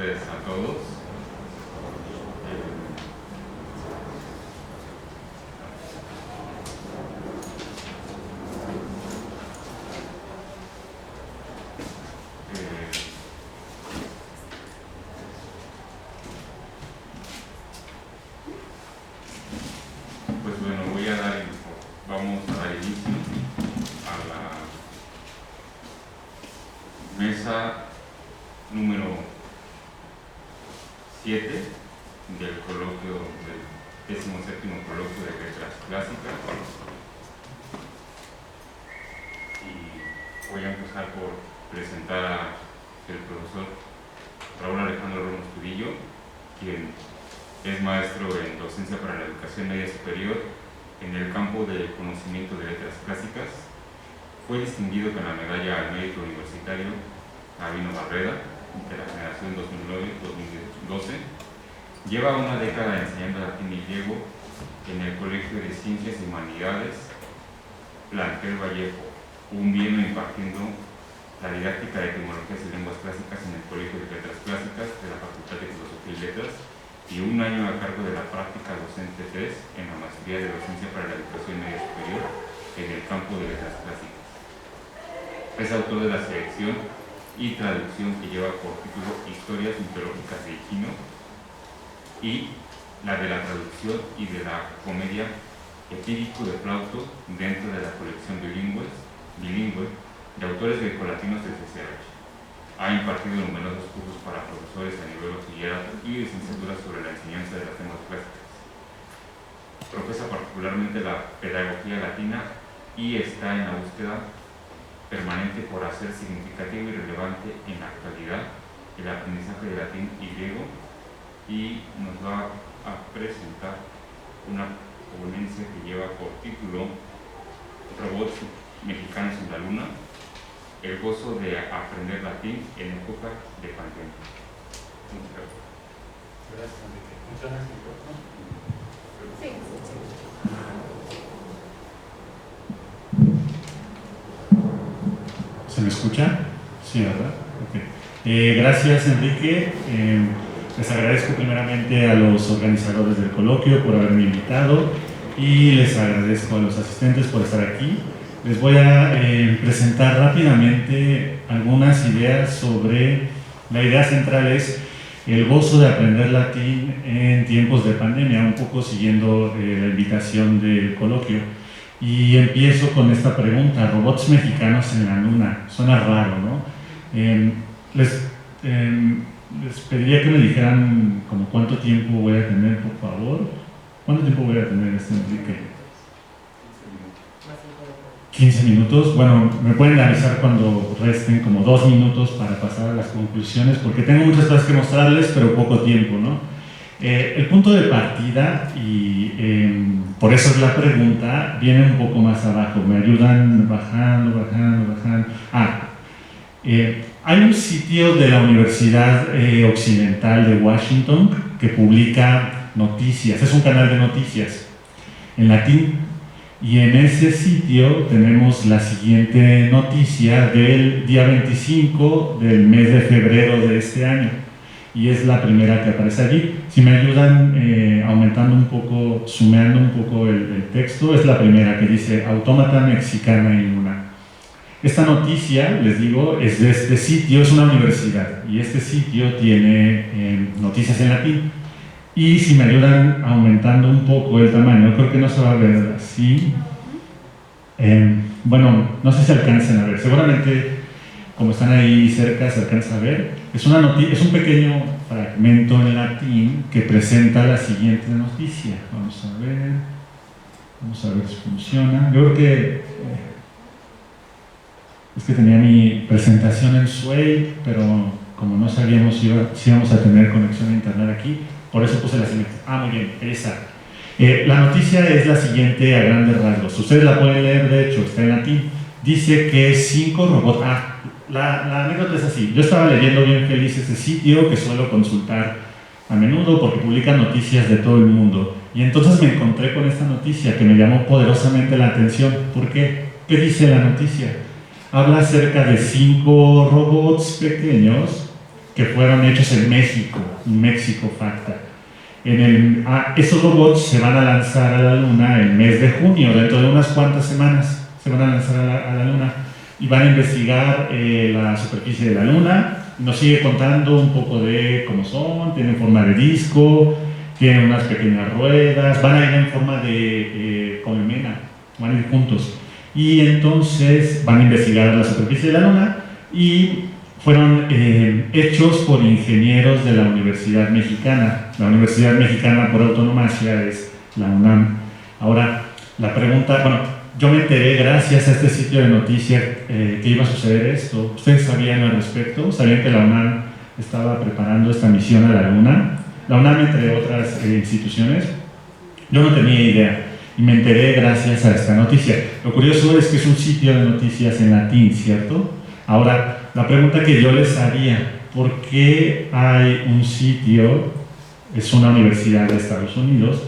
tardes a todos. Pues bueno, vamos a dar inicio a la mesa número 7 del coloquio, del 17º coloquio de letras clásicas. Y voy a empezar por presentar al profesor Raúl Alejandro Ramos Tudillo, quien es maestro en docencia para la educación media superior en el campo del conocimiento de letras clásicas. Fue distinguido con la medalla al mérito universitario Gabino Barreda de la generación 2009-2012. Lleva una década enseñando latín y griego en el Colegio de Ciencias y Humanidades Plantel Vallejo, un bienio impartiendo la didáctica de etimologías y lenguas clásicas en el Colegio de Letras Clásicas de la Facultad de Filosofía y Letras, y un año a cargo de la práctica docente 3 en la maestría de docencia para la educación media superior en el campo de letras clásicas. Es autor de la selección y traducción que lleva por título Historias mitológicas de Higino, y la de la traducción y de la comedia Epídico de Plauto dentro de la colección bilingüe de autores grecolatinos del CCH. Ha impartido numerosos cursos para profesores a nivel bachillerato y licenciatura sobre la enseñanza de las lenguas clásicas. Profesa particularmente la pedagogía latina y está en la búsqueda permanente por hacer significativo y relevante en la actualidad el aprendizaje de latín y griego, y nos va a presentar una ponencia que lleva por título Robots mexicanos en la luna, el gozo de aprender latín en época de pandemia. Muchas gracias. Gracias, Enrique. ¿Funciona el micrófono? Sí. ¿Se me escucha? Sí, ¿verdad? Okay. Gracias, Enrique. Les agradezco primeramente a los organizadores del coloquio por haberme invitado y les agradezco a los asistentes por estar aquí. Les voy a presentar rápidamente algunas ideas sobre, la idea central es el gozo de aprender latín en tiempos de pandemia, un poco siguiendo la invitación del coloquio. Y empiezo con esta pregunta: robots mexicanos en la luna. Suena raro, ¿no? Les pediría que me dijeran como cuánto tiempo voy a tener, por favor. ¿Cuánto tiempo voy a tener, Enrique? 15 minutos. Bueno, me pueden avisar cuando resten como 2 minutos para pasar a las conclusiones, porque tengo muchas cosas que mostrarles, pero poco tiempo, ¿no? El punto de partida, y por eso es la pregunta, viene un poco más abajo. Me ayudan bajando. Hay un sitio de la Universidad Occidental de Washington que publica noticias, es un canal de noticias en latín, y en ese sitio tenemos la siguiente noticia del día 25 del mes de febrero de este año, y es la primera que aparece allí. Si me ayudan aumentando un poco, sumeando un poco el texto, es la primera que dice autómata mexicana en luna. Esta noticia, les digo, es de este sitio, es una universidad, y este sitio tiene noticias en latín. Y si me ayudan aumentando un poco el tamaño, creo que no se va a ver así. Bueno, no sé si alcancen a ver, seguramente como están ahí cerca se alcanza a ver. Es un pequeño fragmento en latín que presenta la siguiente noticia. Vamos a ver si funciona. Yo creo que es que tenía mi presentación en Sway, pero como no sabíamos si íbamos a tener conexión a internet aquí, por eso puse la siguiente. Muy bien, esa. La noticia es la siguiente a grandes rasgos. Ustedes la pueden leer, de hecho, está en latín. Dice que 5 robots... la anécdota es así. Yo estaba leyendo bien feliz este sitio que suelo consultar a menudo porque publica noticias de todo el mundo. Y entonces me encontré con esta noticia que me llamó poderosamente la atención. ¿Por qué? ¿Qué dice la noticia? Habla acerca de 5 robots pequeños que fueron hechos en México FACTA. Estos robots se van a lanzar a la Luna el mes de junio, dentro de unas cuantas semanas se van a lanzar a la Luna y van a investigar la superficie de la Luna. Nos sigue contando un poco de cómo son, tienen forma de disco, tienen unas pequeñas ruedas, van a ir en forma de colmena, van a ir juntos. Y entonces van a investigar la superficie de la Luna y fueron hechos por ingenieros de la Universidad Mexicana. La Universidad Mexicana por autonomacia es la UNAM. Ahora, la pregunta, bueno, yo me enteré gracias a este sitio de noticias que iba a suceder esto. ¿Ustedes sabían al respecto? ¿Sabían que la UNAM estaba preparando esta misión a la Luna? La UNAM, entre otras instituciones. Yo no tenía idea y me enteré gracias a esta noticia. Lo curioso es que es un sitio de noticias en latín, ¿cierto? Ahora, la pregunta que yo les haría, ¿por qué hay un sitio, es una universidad de Estados Unidos,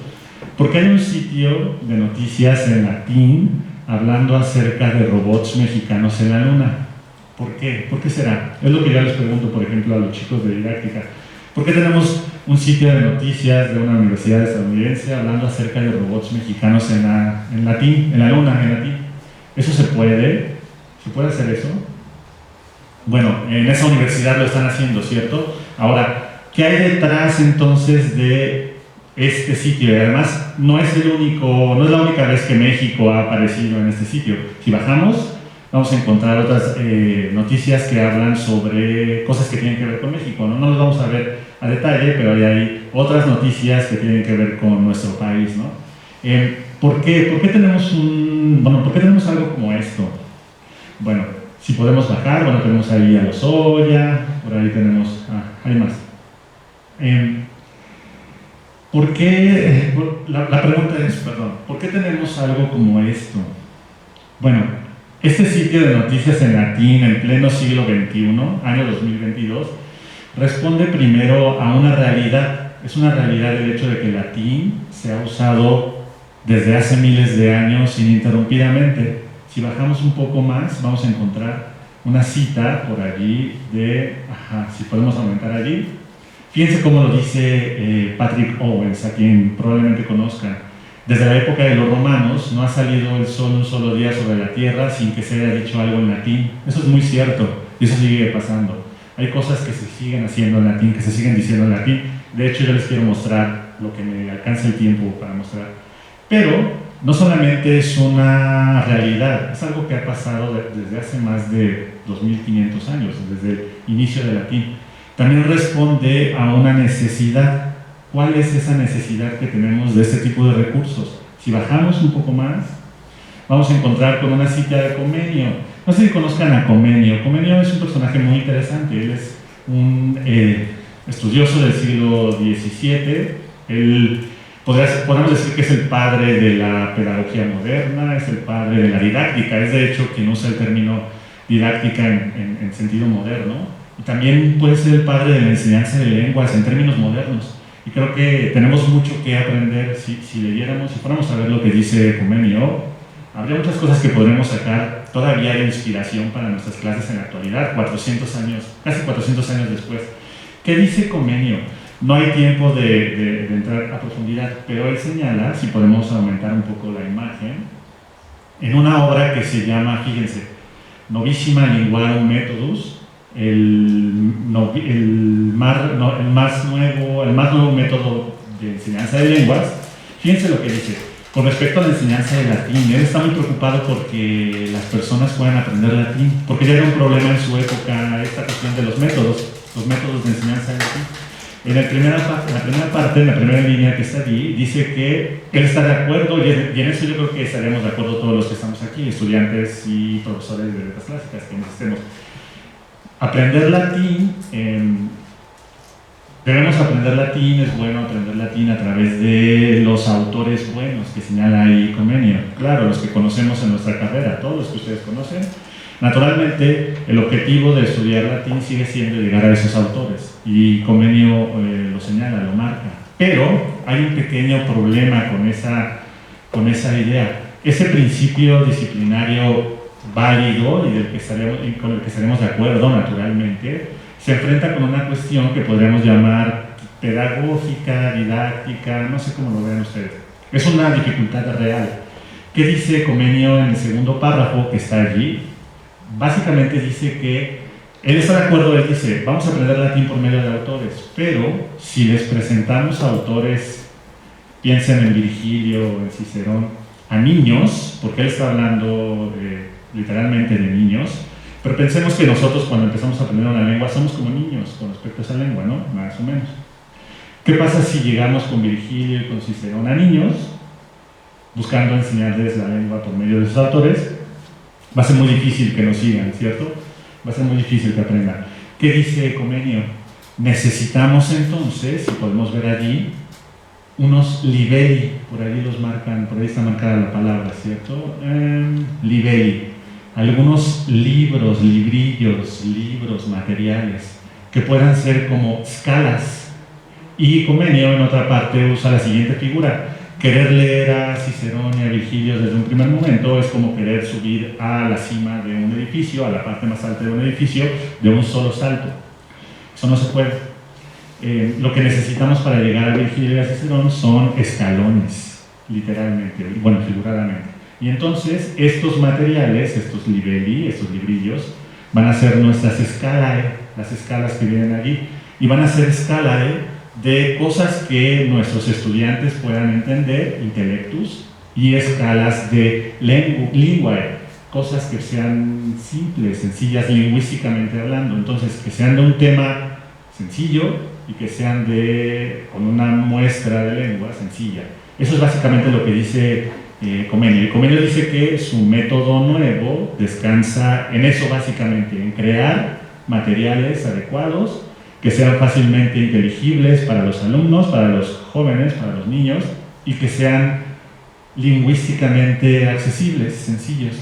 por qué hay un sitio de noticias en latín hablando acerca de robots mexicanos en la Luna? ¿Por qué? ¿Por qué será? Es lo que yo les pregunto, por ejemplo, a los chicos de didáctica. ¿Por qué tenemos un sitio de noticias de una universidad estadounidense hablando acerca de robots mexicanos en latín, en la Luna, en latín? ¿Eso se puede? ¿Se puede hacer eso? Bueno, en esa universidad lo están haciendo, ¿cierto? Ahora, ¿qué hay detrás entonces de este sitio? Y además, no es la única vez que México ha aparecido en este sitio. Si bajamos, vamos a encontrar otras noticias que hablan sobre cosas que tienen que ver con México. No las vamos a ver a detalle, pero hay otras noticias que tienen que ver con nuestro país, ¿no? ¿Por qué tenemos algo como esto? Bueno, si podemos bajar, bueno, tenemos ahí a Lozoya, por ahí tenemos, hay más. La pregunta es, ¿por qué tenemos algo como esto? Bueno, este sitio de noticias en latín en pleno siglo XXI, año 2022, responde primero a una realidad. Es una realidad el hecho de que el latín se ha usado desde hace miles de años ininterrumpidamente. Si bajamos un poco más, vamos a encontrar una cita por allí si podemos aumentar allí. Fíjense cómo lo dice Patrick Owens, a quien probablemente conozcan. Desde la época de los romanos no ha salido el sol un solo día sobre la tierra sin que se haya dicho algo en latín. Eso es muy cierto y eso sigue pasando. Hay cosas que se siguen haciendo en latín, que se siguen diciendo en latín. De hecho, yo les quiero mostrar lo que me alcance el tiempo para mostrar. Pero no solamente es una realidad, es algo que ha pasado desde hace más de 2500 años, desde el inicio del latín. También responde a una necesidad. ¿Cuál es esa necesidad que tenemos de este tipo de recursos? Si bajamos un poco más, vamos a encontrar con una cita de Comenio. No sé si conozcan a Comenio. Comenio es un personaje muy interesante. Él es un estudioso del siglo XVII. Él podemos decir que es el padre de la pedagogía moderna, es el padre de la didáctica. Es de hecho quien usa el término didáctica en sentido moderno. Y también puede ser el padre de la enseñanza de lenguas en términos modernos. Y creo que tenemos mucho que aprender si leyéramos, si fuéramos a ver lo que dice Comenio. Habría muchas cosas que podremos sacar todavía de inspiración para nuestras clases en la actualidad, casi 400 años después. ¿Qué dice Comenio? No hay tiempo de entrar a profundidad, pero él señala, si podemos aumentar un poco la imagen, en una obra que se llama, fíjense, Novissima Linguarum Methodus, el más nuevo método de enseñanza de lenguas. Fíjense lo que dice. Con respecto a la enseñanza de latín, él está muy preocupado porque las personas puedan aprender latín, porque ya era un problema en su época esta cuestión de los métodos de enseñanza de latín. En la primera línea que está allí, dice que él está de acuerdo, y en eso yo creo que estaremos de acuerdo todos los que estamos aquí, estudiantes y profesores de letras clásicas, que necesitemos aprender latín. Debemos aprender latín, es bueno aprender latín a través de los autores buenos que señala ahí Comenio. Claro, los que conocemos en nuestra carrera, todos los que ustedes conocen. Naturalmente, el objetivo de estudiar latín sigue siendo llegar a esos autores, y Comenio lo señala, lo marca. Pero hay un pequeño problema con esa idea. Ese principio disciplinario válido y con el que estaremos de acuerdo, naturalmente, se enfrenta con una cuestión que podríamos llamar pedagógica, didáctica, no sé cómo lo vean ustedes. Es una dificultad real. ¿Qué dice Comenio en el segundo párrafo que está allí? Básicamente dice que él está de acuerdo, él dice, vamos a aprender latín por medio de autores, pero si les presentamos a autores, piensen en Virgilio, en Cicerón, a niños, porque él está hablando literalmente de niños, pero pensemos que nosotros cuando empezamos a aprender una lengua somos como niños con respecto a esa lengua, ¿no? Más o menos. ¿Qué pasa si llegamos con Virgilio y con Cicerón a niños, buscando enseñarles la lengua por medio de esos autores? Va a ser muy difícil que nos sigan, ¿cierto? Va a ser muy difícil que aprendan. ¿Qué dice Comenio? Necesitamos entonces, y podemos ver allí, unos libelli, por ahí los marcan, por ahí está marcada la palabra, ¿cierto? Libelli. Algunos libros, librillos, libros, materiales, que puedan ser como escalas. Y Comenio, en otra parte, usa la siguiente figura. Querer leer a Cicerón y a Virgilio desde un primer momento es como querer subir a la cima de un edificio, a la parte más alta de un edificio, de un solo salto. Eso no se puede. Lo que necesitamos para llegar a Virgilio y a Cicerón son escalones, literalmente, bueno, figuradamente. Y entonces estos materiales, estos libelli, estos librillos, van a ser nuestras escalae, las escalas que vienen allí, y van a ser escalae de cosas que nuestros estudiantes puedan entender, intellectus, y escalas de linguae, cosas que sean simples, sencillas lingüísticamente hablando, entonces que sean de un tema sencillo y que sean con una muestra de lengua sencilla. Eso es básicamente lo que dice Comenio. Y Comenio dice que su método nuevo descansa en eso básicamente, en crear materiales adecuados que sean fácilmente inteligibles para los alumnos, para los jóvenes, para los niños, y que sean lingüísticamente accesibles, sencillos.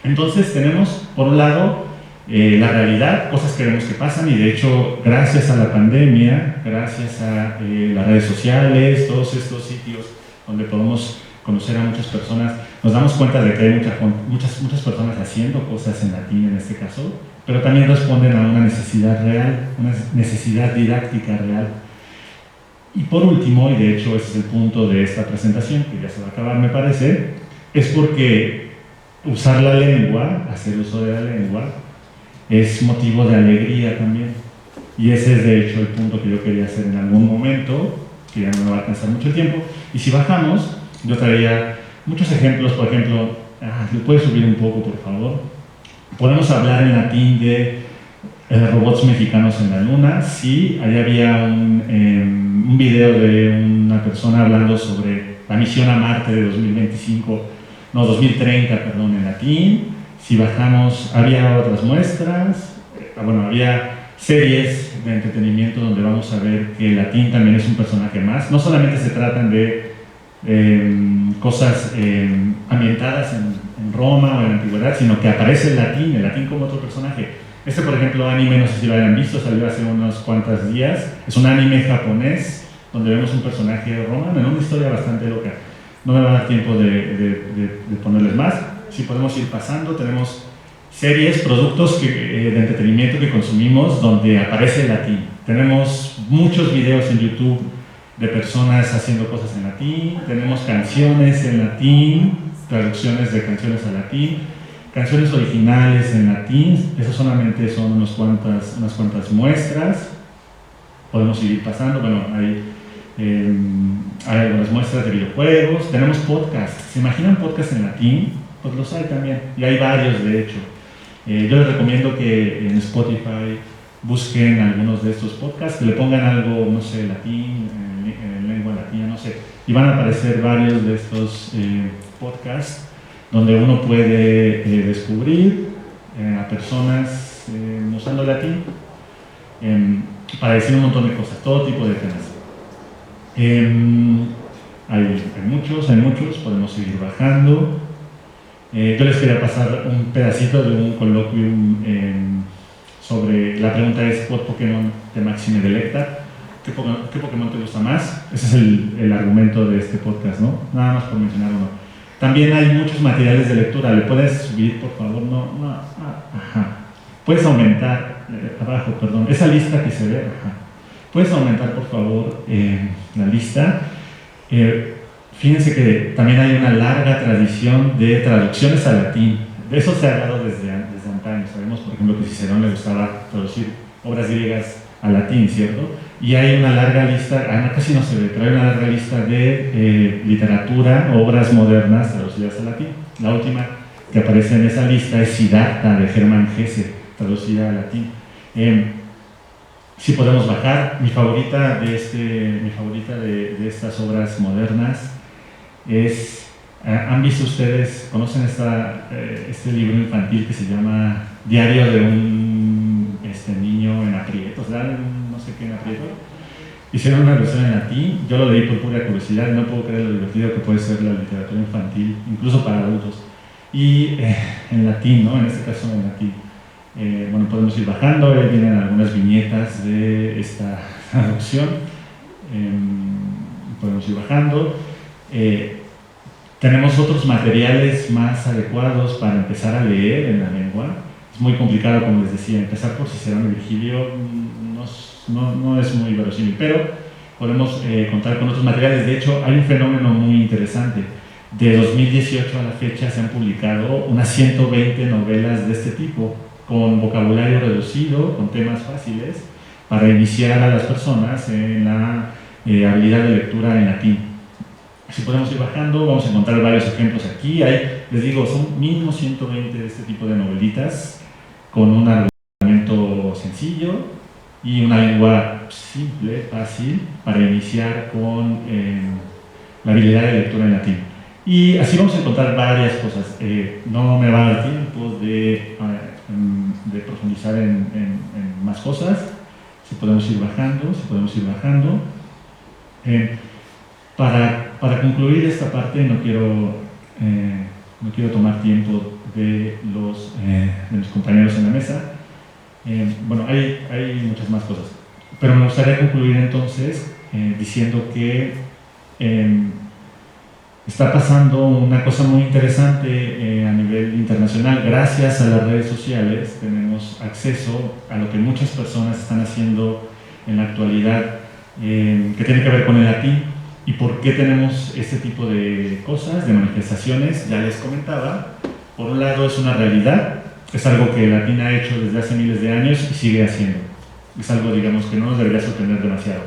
Entonces tenemos, por un lado, la realidad, cosas que vemos que pasan, y de hecho, gracias a la pandemia, gracias a las redes sociales, todos estos sitios donde podemos conocer a muchas personas, nos damos cuenta de que hay muchas personas haciendo cosas en latín en este caso, pero también responden a una necesidad real, una necesidad didáctica real. Y por último, y de hecho ese es el punto de esta presentación, que ya se va a acabar me parece, es porque usar la lengua, hacer uso de la lengua, es motivo de alegría también. Y ese es de hecho el punto que yo quería hacer en algún momento, que ya no me va a alcanzar mucho tiempo. Y si bajamos, yo traería muchos ejemplos, por ejemplo, ¿le puedes subir un poco, por favor? Podemos hablar en latín de robots mexicanos en la luna. Sí, ahí había un video de una persona hablando sobre la misión a Marte de 2030, en latín. Si bajamos, había otras muestras, había series de entretenimiento donde vamos a ver que el latín también es un personaje más. No solamente se tratan de cosas ambientadas en Roma o en la antigüedad, sino que aparece el latín como otro personaje. Por ejemplo, anime, no sé si lo hayan visto, salió hace unos cuantos días. Es un anime japonés donde vemos un personaje romano en una historia bastante loca. No me va a dar tiempo de ponerles más. Si podemos ir pasando, tenemos series, productos de entretenimiento que consumimos donde aparece el latín. Tenemos muchos videos en YouTube de personas haciendo cosas en latín, tenemos canciones en latín, traducciones de canciones a latín, canciones originales en latín. Eso solamente son unas cuantas muestras. Podemos seguir pasando. Hay algunas muestras de videojuegos. Tenemos podcasts. ¿Se imaginan podcasts en latín? Pues los hay también, y hay varios de hecho. Yo les recomiendo que en Spotify busquen algunos de estos podcasts, que le pongan algo, no sé, latín, lengua latina, no sé, y van a aparecer varios de estos podcasts donde uno puede descubrir a personas usando latín para decir un montón de cosas, todo tipo de temas. Hay muchos, podemos seguir bajando. Yo les quería pasar un pedacito de un coloquium sobre, la pregunta es, ¿cuál Pokémon te maxime delecta? ¿Qué Pokémon te gusta más? Ese es el argumento de este podcast, ¿no? Nada más por mencionar uno. También hay muchos materiales de lectura. ¿Le puedes subir, por favor? No. Ajá. Puedes aumentar. abajo, perdón, esa lista que se ve, puedes aumentar por favor la lista. Fíjense que también hay una larga tradición de traducciones al latín. De eso se ha hablado desde antaño. Sabemos, por ejemplo, que Cicerón le gustaba traducir obras griegas al latín, ¿cierto? Y hay una larga lista, casi no se ve, pero hay una larga lista de literatura, obras modernas traducidas al latín. La última que aparece en esa lista es Siddhartha de Hermann Hesse, traducida al latín. Si podemos bajar, mi favorita de estas obras modernas es, ¿han visto ustedes, conocen este libro infantil que se llama Diario de un niño en aprietos, no sé qué en aprietos? Hicieron una versión en latín, yo lo leí por pura curiosidad, no puedo creer lo divertido que puede ser la literatura infantil, incluso para adultos. Y en latín, ¿no? En este caso en latín. Bueno, podemos ir bajando, ahí vienen algunas viñetas de esta traducción. Podemos ir bajando. Tenemos otros materiales más adecuados para empezar a leer en la lengua. Es muy complicado, como les decía, empezar por Cicerón y Virgilio no es muy verosímil, pero podemos contar con otros materiales. De hecho, hay un fenómeno muy interesante. De 2018 a la fecha se han publicado unas 120 novelas de este tipo, con vocabulario reducido, con temas fáciles, para iniciar a las personas en la habilidad de lectura en latín. Si podemos ir bajando, vamos a encontrar varios ejemplos aquí. Les digo, son mínimo 120 de este tipo de novelitas, con un argumento sencillo y una lengua simple, fácil, para iniciar con la habilidad de lectura en latín. Y así vamos a encontrar varias cosas. No me va a dar tiempo de profundizar en más cosas. Si podemos ir bajando. Para concluir esta parte, no quiero tomar tiempo de mis compañeros en la mesa. Bueno, hay muchas más cosas. Pero me gustaría concluir entonces diciendo que está pasando una cosa muy interesante a nivel internacional. Gracias a las redes sociales tenemos acceso a lo que muchas personas están haciendo en la actualidad, que tiene que ver con el latín. ¿Y por qué tenemos este tipo de cosas, de manifestaciones? Ya les comentaba. Por un lado es una realidad, es algo que el latín ha hecho desde hace miles de años y sigue haciendo. Es algo, digamos, que no nos debería sorprender demasiado.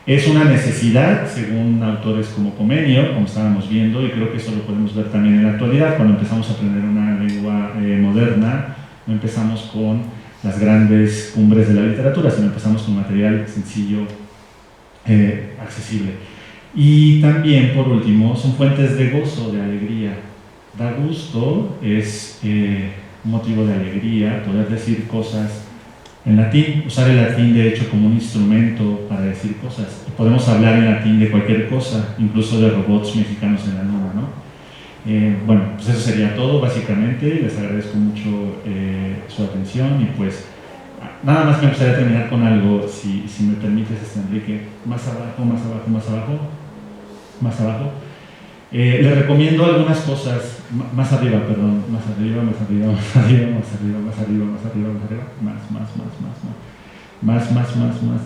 Es una necesidad, según autores como Comenio, como estábamos viendo, y creo que eso lo podemos ver también en la actualidad. Cuando empezamos a aprender una lengua moderna, no empezamos con las grandes cumbres de la literatura, sino empezamos con material sencillo, accesible. Y también, por último, son fuentes de gozo, de alegría. Da gusto, es un motivo de alegría poder decir cosas en latín, usar el latín de hecho como un instrumento para decir cosas. Podemos hablar en latín de cualquier cosa, incluso de robots mexicanos en la luna, ¿no? Bueno, pues eso sería todo básicamente. Les agradezco mucho su atención y pues nada más me gustaría terminar con algo, si me permites, Enrique. Más abajo. Les recomiendo algunas cosas, más arriba, más arriba,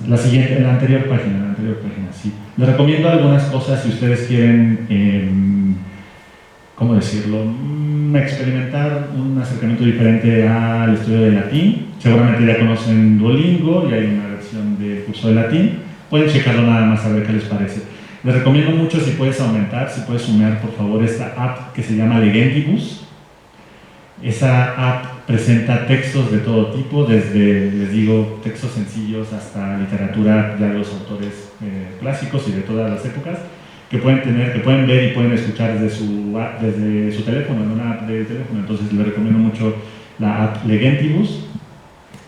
la siguiente, la anterior página, sí. Les recomiendo algunas cosas si ustedes quieren, ¿cómo decirlo? Experimentar un acercamiento diferente al estudio del latín. Seguramente ya conocen Duolingo y hay una versión del curso de latín. Pueden checarlo nada más a ver qué les parece. Les recomiendo mucho, si puedes aumentar, si puedes sumar por favor esta app que se llama Legendibus. Esa app presenta textos de todo tipo, desde, les digo, textos sencillos hasta literatura ya de los autores clásicos y de todas las épocas, que pueden ver y pueden escuchar desde su teléfono, en una app de teléfono. Entonces les recomiendo mucho la app Legendibus.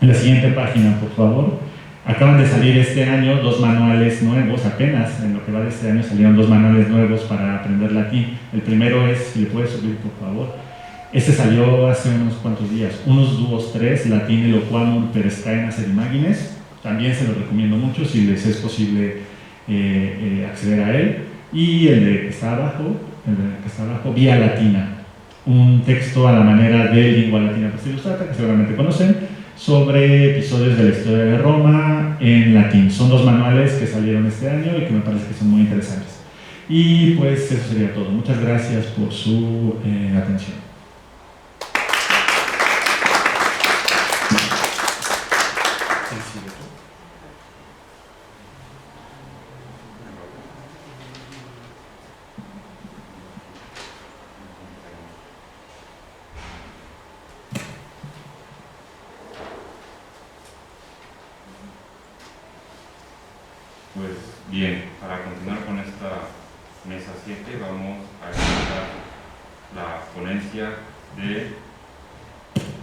En la siguiente página, por favor. Acaban de salir este año 2 manuales nuevos, apenas en lo que va de este año salieron 2 manuales nuevos para aprender latín. El primero es, si le puedes subir por favor, este salió hace unos cuantos días, Unus Duos Tres, Latin Eloquamur per Scaenas et Imagines. También se lo recomiendo mucho si les es posible acceder a él. Y el que está abajo, Vía Latina, un texto a la manera de Lingua Latina Post Illustrata, que seguramente conocen, sobre episodios de la historia de Roma en latín. Son 2 manuales que salieron este año y que me parece que son muy interesantes. Y pues eso sería todo. Muchas gracias por su atención. Pues bien, para continuar con esta mesa 7 vamos a escuchar la ponencia de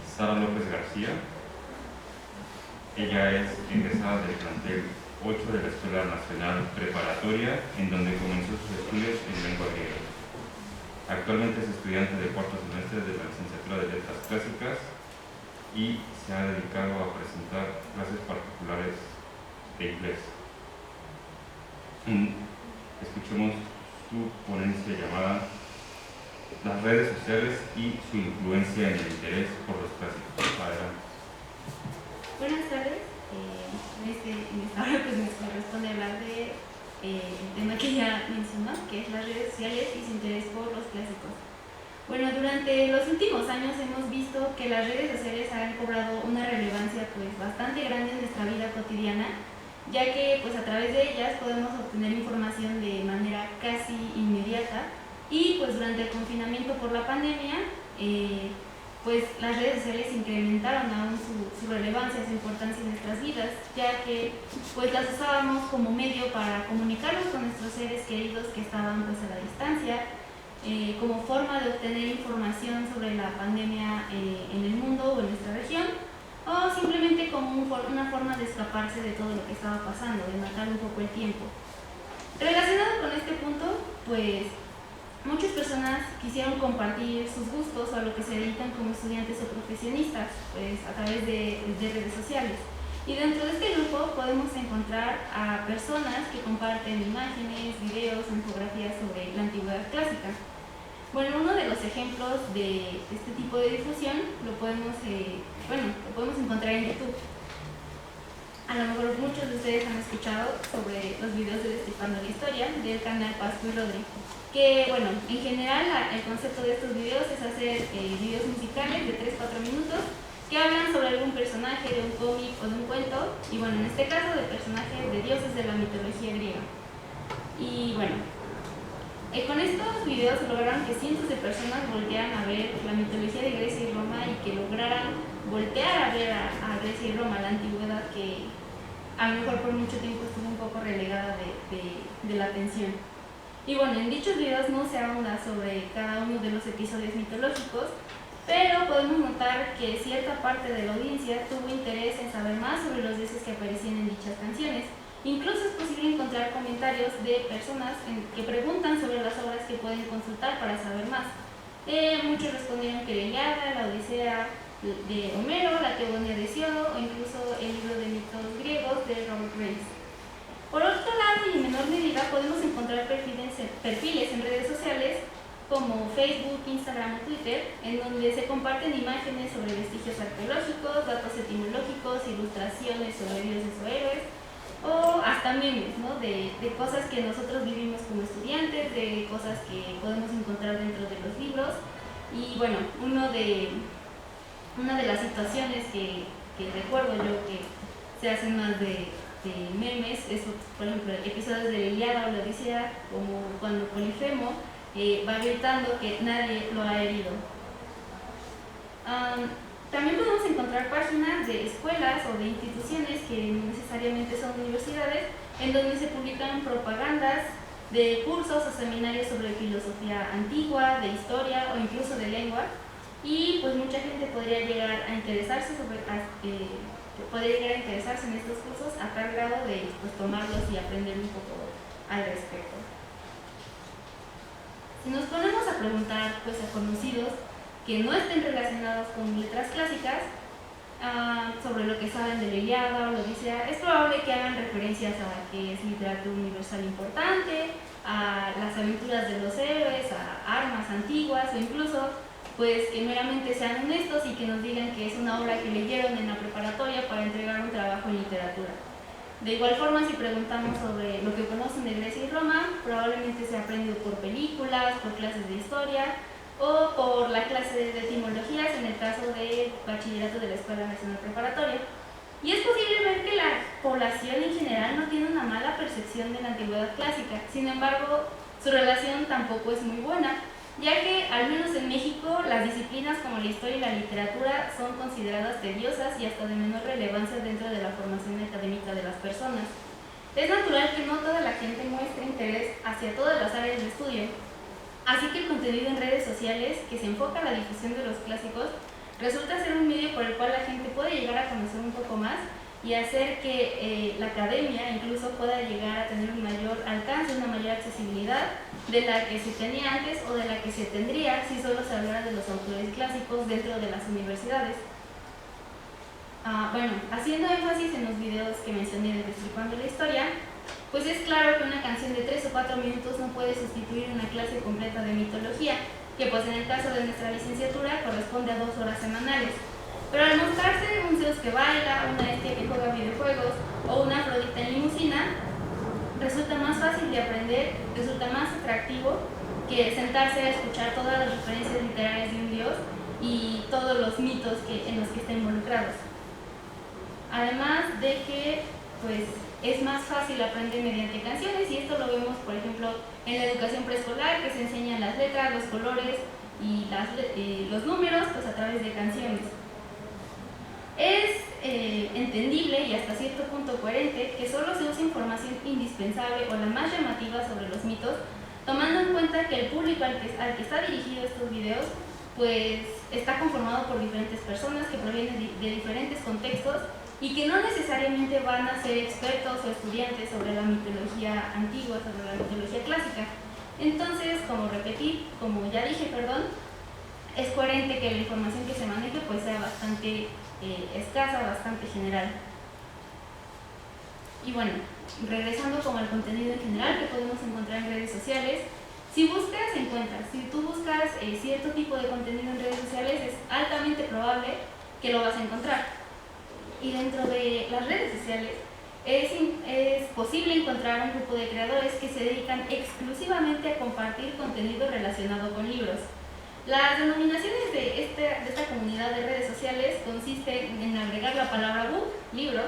Sara López García. Ella es egresada del plantel 8 de la Escuela Nacional Preparatoria, en donde comenzó sus estudios en lengua griega. Actualmente es estudiante de 4º semestre de la licenciatura de Letras Clásicas y se ha dedicado a presentar clases particulares de inglés. Escuchemos su ponencia llamada Las redes sociales y su influencia en el interés por los clásicos. Adelante. Buenas tardes. En esta hora pues me corresponde hablar de el tema que ya mencionó, que es las redes sociales y su interés por los clásicos. Bueno, durante los últimos años hemos visto que las redes sociales han cobrado una relevancia pues bastante grande en nuestra vida cotidiana, ya que pues a través de ellas podemos obtener información de manera casi inmediata y pues durante el confinamiento por la pandemia pues las redes sociales incrementaron aún su relevancia, su importancia en nuestras vidas, ya que pues las usábamos como medio para comunicarnos con nuestros seres queridos que estaban pues a la distancia, como forma de obtener información sobre la pandemia en el mundo o en nuestra región, o simplemente como una forma de escaparse de todo lo que estaba pasando, de matar un poco el tiempo. Relacionado con este punto, pues muchas personas quisieron compartir sus gustos o a lo que se dedican como estudiantes o profesionistas, pues a través de redes sociales. Y dentro de este grupo podemos encontrar a personas que comparten imágenes, videos, infografías sobre la antigüedad clásica. Bueno, uno de los ejemplos de este tipo de difusión lo podemos encontrar en YouTube. A lo mejor muchos de ustedes han escuchado sobre los videos de Destipando la Historia del canal Pascu y Rodri, que bueno, en general el concepto de estos videos es hacer videos musicales de 3-4 minutos que hablan sobre algún personaje de un cómic o de un cuento, y bueno, en este caso de personajes de dioses de la mitología griega. Y bueno, con estos videos lograron que cientos de personas voltearan a ver la mitología de Grecia y Roma y que lograran voltear a ver a Grecia y Roma, la antigüedad que a lo mejor por mucho tiempo estuvo un poco relegada de la atención. Y bueno, en dichos videos no se ahonda sobre cada uno de los episodios mitológicos, pero podemos notar que cierta parte de la audiencia tuvo interés en saber más sobre los dioses que aparecían en dichas canciones. Incluso es posible encontrar comentarios de personas que preguntan sobre las obras que pueden consultar para saber más. Muchos respondieron que la Ilíada, la Odisea de Homero, la Teogonía de Hesiodo o incluso el libro de mitos griegos de Robert Graves. Por otro lado, y en menor medida, podemos encontrar perfiles en redes sociales como Facebook, Instagram o Twitter, en donde se comparten imágenes sobre vestigios arqueológicos, datos etimológicos, ilustraciones sobre dioses o héroes, o hasta memes, ¿no? de cosas que nosotros vivimos como estudiantes, de cosas que podemos encontrar dentro de los libros. Y bueno, una de las situaciones que recuerdo yo que se hacen más de memes es, por ejemplo, episodios de la Ilíada o la Odisea, como cuando Polifemo va gritando que nadie lo ha herido. También podemos encontrar páginas de escuelas o de instituciones que no necesariamente son universidades, en donde se publican propagandas de cursos o seminarios sobre filosofía antigua, de historia o incluso de lengua, y pues mucha gente podría llegar a interesarse en estos cursos a tal grado de pues, tomarlos y aprender un poco al respecto. Si nos ponemos a preguntar pues, a conocidos que no estén relacionados con letras clásicas sobre lo que saben de la Ilíada o la Odisea, es probable que hagan referencias a que es literatura universal importante, a las aventuras de los héroes, a armas antiguas o incluso pues que meramente sean honestos y que nos digan que es una obra que leyeron en la preparatoria para entregar un trabajo en literatura. De igual forma, si preguntamos sobre lo que conocen de Grecia y Roma, probablemente se ha aprendido por películas, por clases de historia o por la clase de etimologías en el caso del bachillerato de la Escuela Nacional Preparatoria. Y es posible ver que la población en general no tiene una mala percepción de la antigüedad clásica, sin embargo, su relación tampoco es muy buena, ya que, al menos en México, las disciplinas como la historia y la literatura son consideradas tediosas y hasta de menor relevancia dentro de la formación académica de las personas. Es natural que no toda la gente muestre interés hacia todas las áreas de estudio, así que el contenido en redes sociales, que se enfoca a la difusión de los clásicos, resulta ser un medio por el cual la gente puede llegar a conocer un poco más y hacer que la academia incluso pueda llegar a tener un mayor alcance, una mayor accesibilidad de la que se tenía antes o de la que se tendría si solo se hablara de los autores clásicos dentro de las universidades. Bueno, haciendo énfasis en los videos que mencioné de Destripando la Historia, pues es claro que una canción de 3 o 4 minutos no puede sustituir una clase completa de mitología, que pues en el caso de nuestra licenciatura corresponde a 2 horas semanales. Pero al mostrarse un Zeus que baila, una Hestia que juega videojuegos o una Afrodita en limusina, resulta más fácil de aprender, resulta más atractivo que sentarse a escuchar todas las referencias literarias de un dios y todos los mitos en los que estén involucrados. Además de que pues, es más fácil aprender mediante canciones, y esto lo vemos por ejemplo en la educación preescolar, que se enseñan las letras, los colores y los números pues, a través de canciones. Es entendible y hasta cierto punto coherente que solo se use información indispensable o la más llamativa sobre los mitos, tomando en cuenta que el público al que está dirigido estos videos pues está conformado por diferentes personas que provienen de diferentes contextos y que no necesariamente van a ser expertos o estudiantes sobre la mitología antigua, sobre la mitología clásica. Entonces, como ya dije, es coherente que la información que se maneje pues sea bastante escasa, bastante general. Y bueno, regresando como al contenido en general que podemos encontrar en redes sociales, si buscas, encuentras. Si tú buscas cierto tipo de contenido en redes sociales, es altamente probable que lo vas a encontrar. Y dentro de las redes sociales es posible encontrar un grupo de creadores que se dedican exclusivamente a compartir contenido relacionado con libros. Las denominaciones de esta comunidad de redes sociales consisten en agregar la palabra book, libro,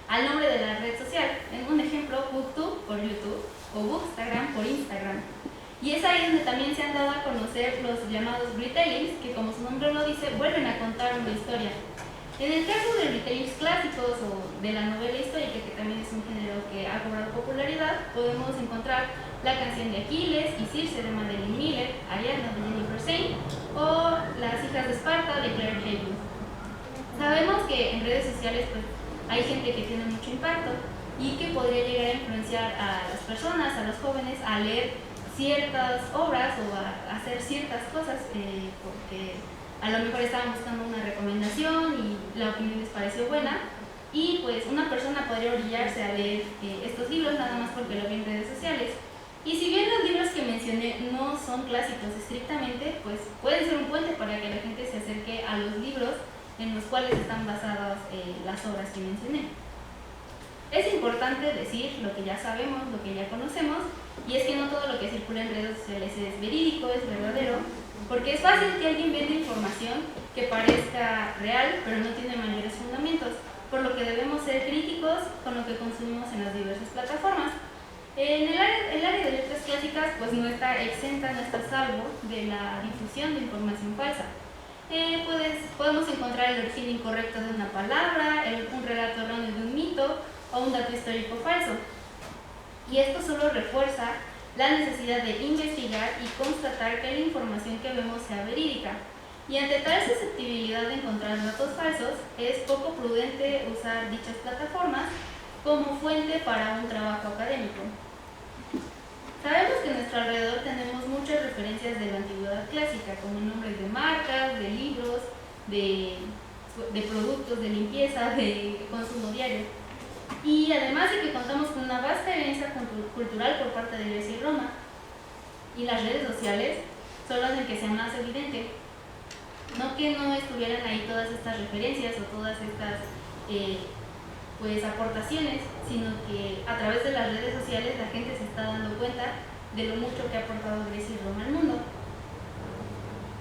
al nombre de la red social. En un ejemplo, booktube por YouTube o bookstagram por Instagram. Y es ahí donde también se han dado a conocer los llamados retellings, que como su nombre lo dice, vuelven a contar una historia. En el caso de retellings clásicos o de la novela histórica, que también es un género que ha cobrado popularidad, podemos encontrar La canción de Aquiles y Circe de Madeline Miller, Ariadna de Jennifer Saint o Las hijas de Esparta de Claire Haywood. Sabemos que en redes sociales pues, hay gente que tiene mucho impacto y que podría llegar a influenciar a las personas, a los jóvenes, a leer ciertas obras o a hacer ciertas cosas porque a lo mejor estaban buscando una recomendación y la opinión les pareció buena, y pues una persona podría orillarse a leer estos libros nada más porque lo ve en redes sociales. Y si bien los libros que mencioné no son clásicos estrictamente, pues pueden ser un puente para que la gente se acerque a los libros en los cuales están basadas las obras que mencioné. Es importante decir lo que ya sabemos, lo que ya conocemos, y es que no todo lo que circula en redes sociales es verídico, es verdadero, porque es fácil que alguien venda información que parezca real, pero no tiene mayores fundamentos, por lo que debemos ser críticos con lo que consumimos en las diversas plataformas. El área de letras clásicas pues no está exenta, no está a salvo de la difusión de información falsa. Podemos encontrar el origen incorrecto de una palabra, un relato erróneo de un mito o un dato histórico falso. Y esto solo refuerza la necesidad de investigar y constatar que la información que vemos sea verídica. Y ante tal susceptibilidad de encontrar datos falsos, es poco prudente usar dichas plataformas como fuente para un trabajo académico. Sabemos que a nuestro alrededor tenemos muchas referencias de la antigüedad clásica, como nombres de marcas, de libros, de productos de limpieza, de consumo diario. Y además de que contamos con una vasta herencia cultural por parte de Grecia y Roma, y las redes sociales son las en que sea más evidente. No que no estuvieran ahí todas estas referencias o todas estas pues aportaciones, sino que a través de las redes sociales la gente se está dando cuenta de lo mucho que ha aportado Grecia y Roma al mundo.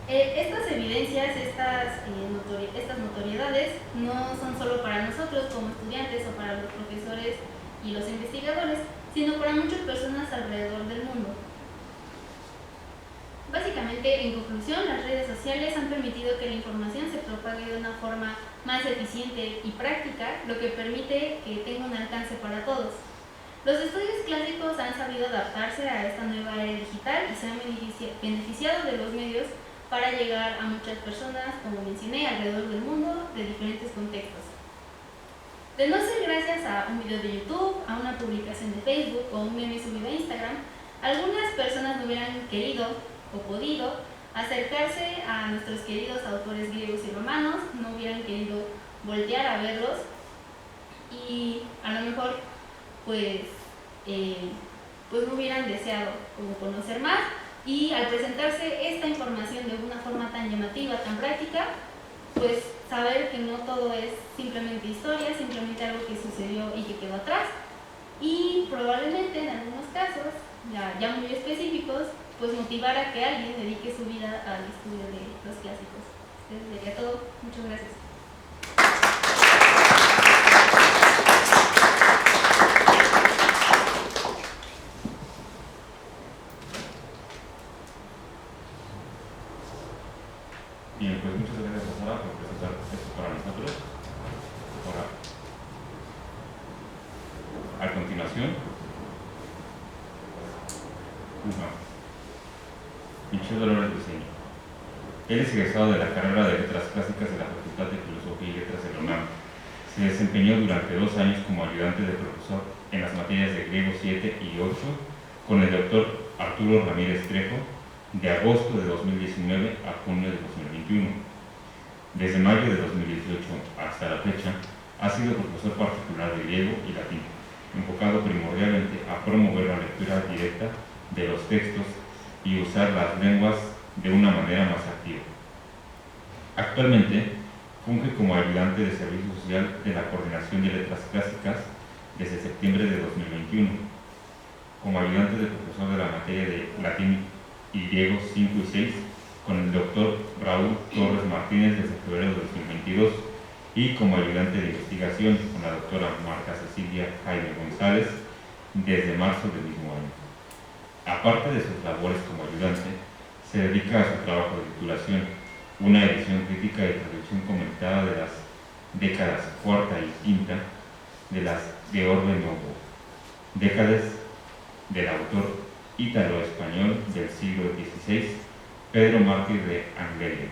Estas evidencias, estas notoriedades no son solo para nosotros como estudiantes o para los profesores y los investigadores, sino para muchas personas alrededor del mundo. Básicamente, en conclusión, las redes sociales han permitido que la información se propague de una forma más eficiente y práctica, lo que permite que tenga un alcance para todos. Los estudios clásicos han sabido adaptarse a esta nueva era digital y se han beneficiado de los medios para llegar a muchas personas, como mencioné, alrededor del mundo, de diferentes contextos. De no ser gracias a un video de YouTube, a una publicación de Facebook o un meme subido a Instagram, algunas personas no hubieran querido o podido acercarse a nuestros queridos autores griegos y romanos, no hubieran querido voltear a verlos y a lo mejor pues no hubieran deseado como conocer más, y al presentarse esta información de una forma tan llamativa, tan práctica, pues saber que no todo es simplemente historia, simplemente algo que sucedió y que quedó atrás, y probablemente en algunos casos ya muy específicos, pues motivar a que alguien dedique su vida al estudio de los clásicos. Eso sería todo. Muchas gracias. Bien, pues muchas gracias a Sara por presentar esto para nosotros. Ahora, a continuación, Michel Dolores Briceño. Él es egresado de la carrera de Letras Clásicas de la Facultad de Filosofía y Letras de la UNAM. Se desempeñó durante 2 años como ayudante de profesor en las materias de Griego 7 y 8 con el doctor Arturo Ramírez Trejo, de agosto de 2019 a junio de 2021. Desde mayo de 2018 hasta la fecha, ha sido profesor particular de griego y latín, enfocado primordialmente a promover la lectura directa de los textos y usar las lenguas de una manera más activa. Actualmente, funge como ayudante de servicio social de la Coordinación de Letras Clásicas desde septiembre de 2021, como ayudante de profesor de la materia de latín y griego 5 y 6 con el doctor Raúl Torres Martínez desde febrero de 2022 y como ayudante de investigación con la doctora Marta Cecilia Jaime González desde marzo del mismo año. Aparte de sus labores como ayudante, se dedica a su trabajo de titulación, una edición crítica y traducción comentada de las décadas cuarta y quinta de las de Orbe Novo, décadas del autor ítalo-español del siglo XVI, Pedro Mártir de Angleria,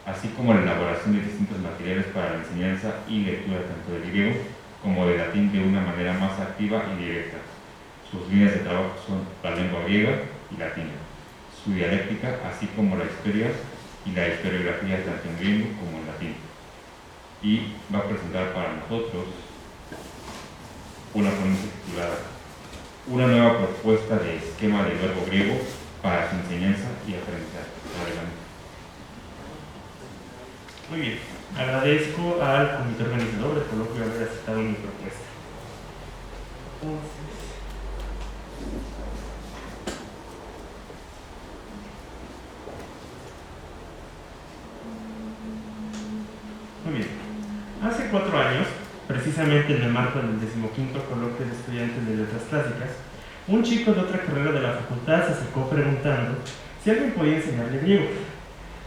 así como la elaboración de distintos materiales para la enseñanza y lectura tanto de griego como de latín de una manera más activa y directa. Sus líneas de trabajo son la lengua griega y latina, su dialéctica, así como la historia y la historiografía tanto en griego como en latín. Y va a presentar para nosotros una ponencia titulada "Una nueva propuesta de esquema del verbo griego para su enseñanza y aprendizaje". Adelante. Muy bien, agradezco al comité organizador del coloquio haber aceptado mi propuesta. Muy bien, hace 4 años, precisamente en el marco del 15º coloquio de estudiantes de letras clásicas, un chico de otra carrera de la facultad se acercó preguntando si alguien podía enseñarle griego,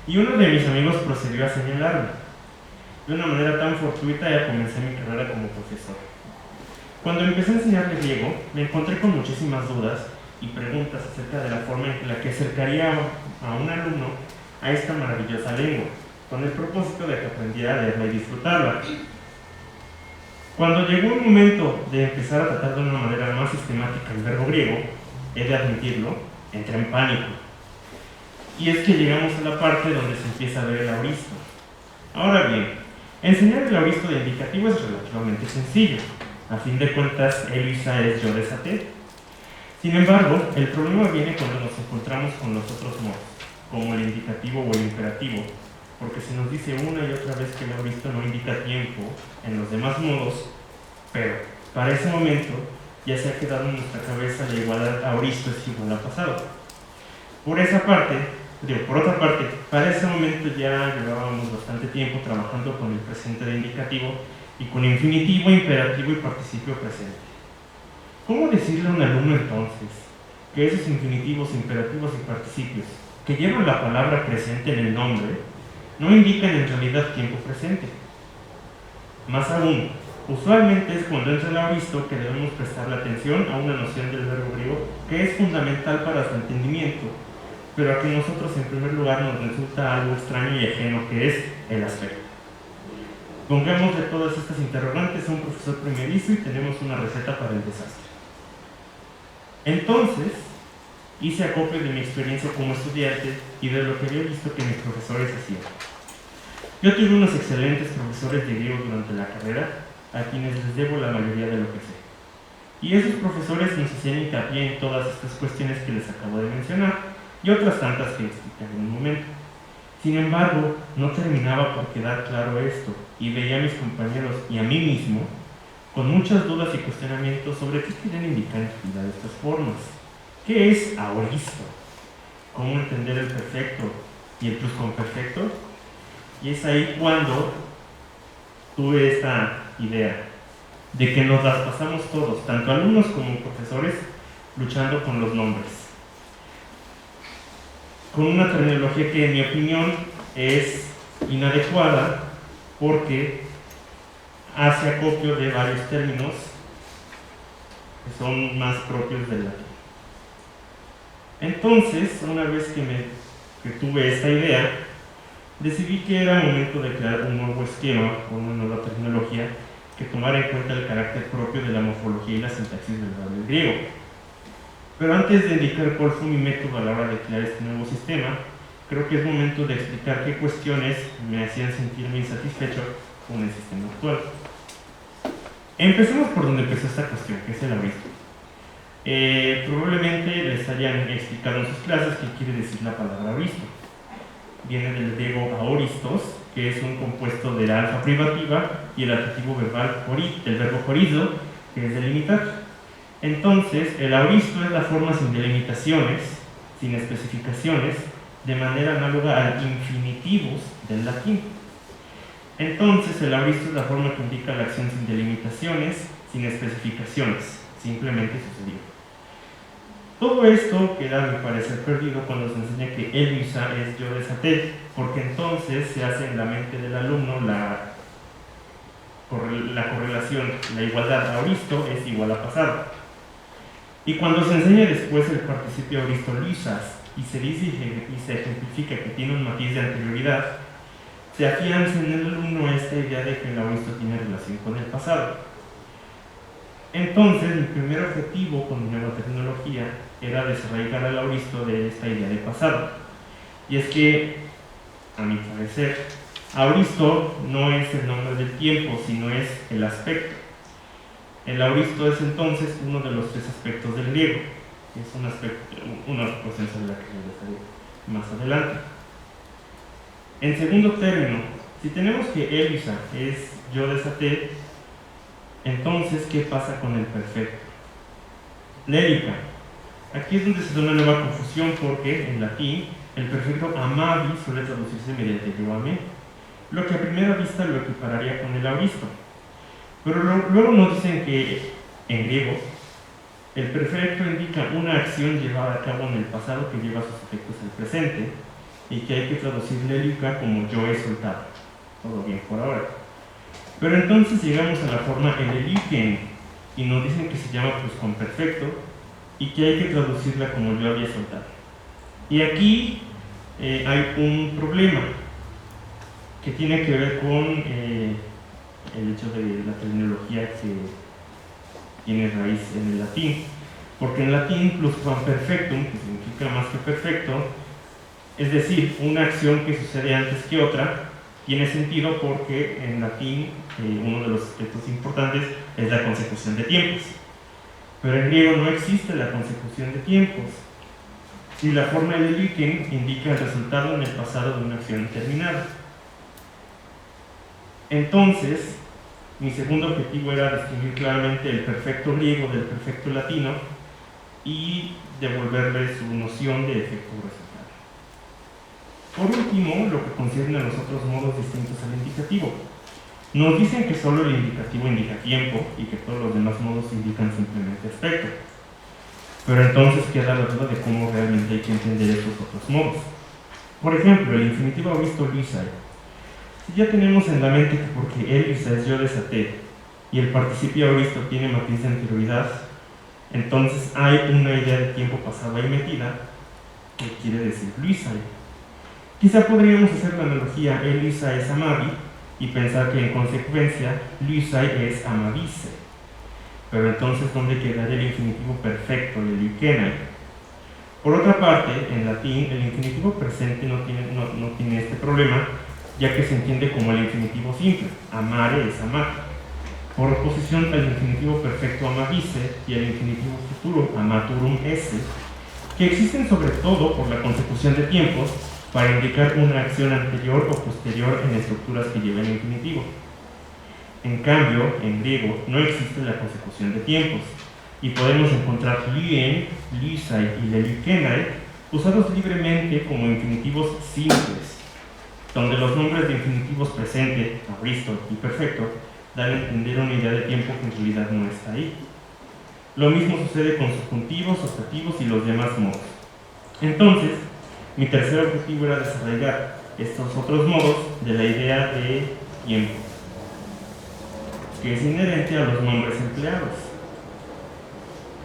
y uno de mis amigos procedió a señalarme. De una manera tan fortuita ya comencé mi carrera como profesor. Cuando empecé a enseñarle griego, me encontré con muchísimas dudas y preguntas acerca de la forma en la que acercaría a un alumno a esta maravillosa lengua, con el propósito de que aprendiera a leerla y disfrutarla. Cuando llegó el momento de empezar a tratar de una manera más sistemática el verbo griego, he de admitirlo, entré en pánico. Y es que llegamos a la parte donde se empieza a ver el auristo. Ahora bien, enseñar el auristo de indicativo es relativamente sencillo. A fin de cuentas, Elisa es yo desaté. Sin embargo, el problema viene cuando nos encontramos con los otros modos. como el indicativo o el imperativo, porque se nos dice una y otra vez que el auristo no indica tiempo en los demás modos, pero para ese momento ya se ha quedado en nuestra cabeza la igualdad auristo es igual a pasado. Por otra parte, para ese momento ya llevábamos bastante tiempo trabajando con el presente de indicativo y con infinitivo, imperativo y participio presente. ¿Cómo decirle a un alumno entonces que esos infinitivos, imperativos y participios que llevan la palabra presente en el nombre no indican en realidad tiempo presente? Más aún, usualmente es cuando entra el auristo que debemos prestarle atención a una noción del verbo griego que es fundamental para su entendimiento, pero a que nosotros en primer lugar nos resulta algo extraño y ajeno, que es el aspecto. Pongámosle todas estas interrogantes a un profesor primerizo y tenemos una receta para el desastre. Entonces, hice acopio de mi experiencia como estudiante y de lo que había visto que mis profesores hacían. Yo tuve unos excelentes profesores de griego durante la carrera, a quienes les debo la mayoría de lo que sé. Y esos profesores nos hacían hincapié en todas estas cuestiones que les acabo de mencionar y otras tantas que explicaré en un momento. Sin embargo, no terminaba por quedar claro esto, y veía a mis compañeros y a mí mismo con muchas dudas y cuestionamientos sobre qué querían indicar en realidad estas formas. ¿Qué es auristo? ¿Cómo entender el perfecto y el pluscuamperfecto? Y es ahí cuando tuve esta idea de que nos las pasamos todos, tanto alumnos como profesores, luchando con los nombres, con una terminología que en mi opinión es inadecuada porque hace acopio de varios términos que son más propios del latín. Entonces, una vez que tuve esta idea, decidí que era momento de crear un nuevo esquema con una nueva terminología que tomara en cuenta el carácter propio de la morfología y la sintaxis del griego. Pero antes de indicar cuál fue mi método a la hora de crear este nuevo sistema, creo que es momento de explicar qué cuestiones me hacían sentirme insatisfecho con el sistema actual. Empecemos por donde empezó esta cuestión, que es el auristo. Probablemente les hayan explicado en sus clases qué quiere decir la palabra auristo. Viene del griego aoristos, que es un compuesto de la alfa privativa, y el adjetivo verbal del verbo horizo, que es delimitar. Entonces, el auristo es la forma sin delimitaciones, sin especificaciones, de manera análoga al infinitivus del latín. Entonces, el auristo es la forma que indica la acción sin delimitaciones, sin especificaciones, simplemente sucedió. Todo esto queda, a mi parecer, perdido cuando se enseña que Elisa es yo desaté, porque entonces se hace en la mente del alumno la correlación, la igualdad auristo es igual a pasado. Y cuando se enseña después el participio auristo lisas y se dice y se ejemplifica que tiene un matiz de anterioridad, se afianza en el alumno esta idea de que el auristo tiene relación con el pasado. Entonces, mi primer objetivo con mi nueva tecnología era desarraigar al auristo de esta idea de pasado. Y es que, a mi parecer, auristo no es el nombre del tiempo, sino es el aspecto. El auristo es entonces uno de los tres aspectos del griego, que es una cuestión sobre la que regresaré más adelante. En segundo término, si tenemos que Elisa es yo desaté, entonces, ¿qué pasa con el perfecto? Lélica. Aquí es donde se da una nueva confusión porque en latín el perfecto amavi suele traducirse mediante yo amé, lo que a primera vista lo equipararía con el auristo. Pero luego nos dicen que en griego el perfecto indica una acción llevada a cabo en el pasado que lleva sus efectos al presente y que hay que traducir lélica como yo he soltado. Todo bien por ahora. Pero entonces llegamos a la forma eleliken y nos dicen que se llama pluscuamperfecto y que hay que traducirla como yo había soltado. Y aquí hay un problema que tiene que ver con el hecho de la terminología que tiene raíz en el latín, porque en latín pluscuamperfectum, que significa más que perfecto, es decir, una acción que sucede antes que otra, tiene sentido porque en latín uno de los aspectos importantes es la consecución de tiempos, pero en griego no existe la consecución de tiempos. y la forma Leliken indica el resultado en el pasado de una acción determinada. Entonces, mi segundo objetivo era distinguir claramente el perfecto griego del perfecto latino y devolverle su noción de efecto resultado. Por último, lo que concierne a los otros modos distintos al indicativo. Nos dicen que solo el indicativo indica tiempo y que todos los demás modos indican simplemente aspecto. Pero entonces queda la duda de cómo realmente hay que entender estos otros modos. Por ejemplo, el infinitivo auristo Luisai. Si ya tenemos en la mente que porque Elisa es yo desaté y el participio auristo tiene matiz de anterioridad, entonces hay una idea de tiempo pasado ahí metida que quiere decir Luisai. Quizá podríamos hacer la analogía Elisa es amavi y pensar que en consecuencia Luisai es amavise. Pero entonces, ¿dónde quedaría el infinitivo perfecto, el likenai? Por otra parte, en latín, el infinitivo presente no tiene este problema, ya que se entiende como el infinitivo simple, amare es amar, por oposición al infinitivo perfecto amavise y al infinitivo futuro, amaturum esse, que existen sobre todo por la consecución de tiempos para indicar una acción anterior o posterior en estructuras que lleven infinitivo. En cambio, en griego no existe la consecución de tiempos y podemos encontrar lien, lisai y lelikenai usados libremente como infinitivos simples, donde los nombres de infinitivos presente, auristo y perfecto dan a entender una idea de tiempo que en realidad no está ahí. Lo mismo sucede con subjuntivos, optativos y los demás modos. Entonces, mi tercer objetivo era desarrollar estos otros modos de la idea de tiempo, que es inherente a los nombres empleados.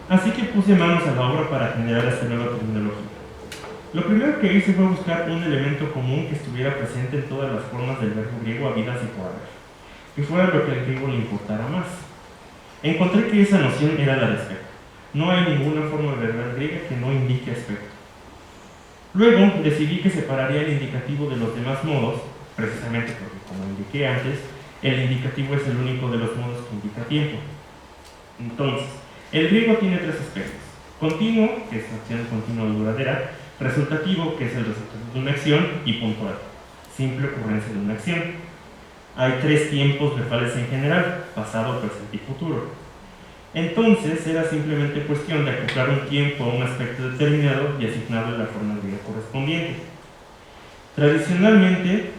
Así que puse manos a la obra para generar esta nueva terminología. Lo primero que hice fue buscar un elemento común que estuviera presente en todas las formas del verbo griego habidas y por haber, que fuera lo que al griego le importara más. Encontré que esa noción era la de aspecto. No hay ninguna forma verbal griega que no indique aspecto. Luego decidí que separaría el indicativo de los demás modos, precisamente porque, como indiqué antes, el indicativo es el único de los modos que indica tiempo. Entonces, el griego tiene tres aspectos: continuo, que es acción continua o duradera; resultativo, que es el resultado de una acción; y puntual, simple ocurrencia de una acción. Hay tres tiempos verbales en general: pasado, presente y futuro. Entonces, era simplemente cuestión de acoplar un tiempo a un aspecto determinado y asignarle la forma griega correspondiente. Tradicionalmente,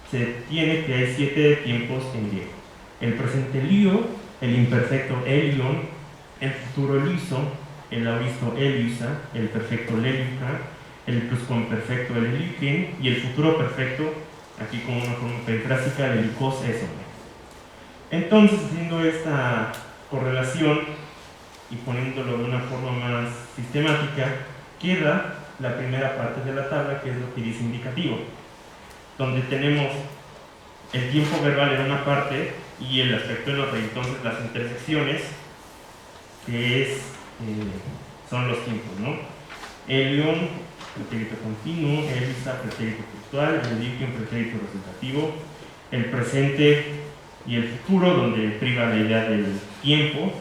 se tiene que hay 7 tiempos en griego: el presente lio, el imperfecto elion, el futuro liso, el auristo elisa, el perfecto lelica, el pluscuamperfecto leliken y el futuro perfecto, aquí con una forma perifrásica, lelicos eso. Entonces, haciendo esta correlación y poniéndolo de una forma más sistemática, queda la primera parte de la tabla, que es lo que dice indicativo, donde tenemos el tiempo verbal en una parte y el aspecto en otra. Entonces las intersecciones, que son los tiempos, ¿no? Elion, pretérito continuo; elisa, pretérito puntual; leliken, pretérito resultativo; el presente y el futuro, donde priva la idea del tiempo;